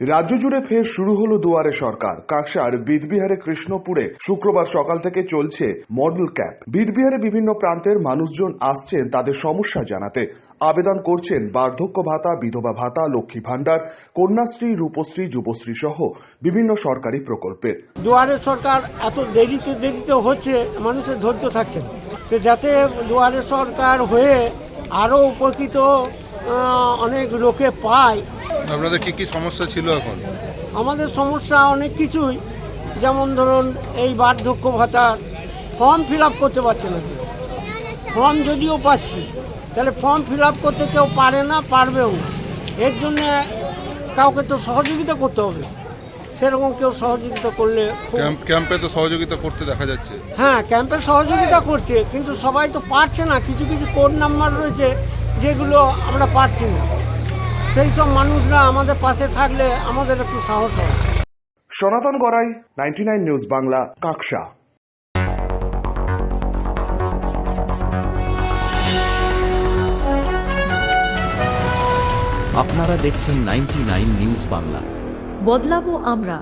রাজ্য জুড়ে ফের শুরু হলো দুয়ারে সরকার। কাকসার বিদবিহারে কৃষ্ণপুরে শুক্রবার সকাল থেকে চলছে মডেল ক্যাম্প। বিদবিহারে বিভিন্ন প্রান্তের মানুষজন আসছেন তাদের সমস্যা জানাতে। আবেদন করছেন বার্ধক্য ভাতা, বিধবা ভাতা, লক্ষ্মী ভাণ্ডার, কন্যাশ্রী, রূপশ্রী, যুবশ্রী সহ বিভিন্ন সরকারি প্রকল্পের। দুয়ারে সরকার এত দেরিতে হচ্ছে, মানুষের ধৈর্য থাকছে না। তো যাতে দুয়ারে সরকার হয়ে আরও উপকৃত অনেক লোকে পায়। আপনাদের কি কি সমস্যা ছিল এখন? আমাদের সমস্যা অনেক কিছুই, যেমন ধরুন এই বার্ধক্য ভাতা ফর্ম ফিল আপ করতে পারছে না। ফর্ম যদিও পাচ্ছি, তাহলে ফর্ম ফিল আপ করতে কেউ পারে না, পারবেও না। এর জন্যে কাউকে তো সহযোগিতা করতে হবে, সেরকম কেউ সহযোগিতা করলে। ক্যাম্পে তো সহযোগিতা করতে দেখা যাচ্ছে। হ্যাঁ, ক্যাম্পে সহযোগিতা করছে, কিন্তু সবাই তো পারছে না। কিছু কিছু কোড নাম্বার রয়েছে যেগুলো আমরা পারছি না। সেই সব মানুষরা আমাদের পাশে থাকলে আমাদের একটু সাহস হয়। সনাতন গড়াই, 99 নিউজ বাংলা, কাকসা। আপনারা দেখছেন 99 নিউজ বাংলা। বদলাবো আমরা।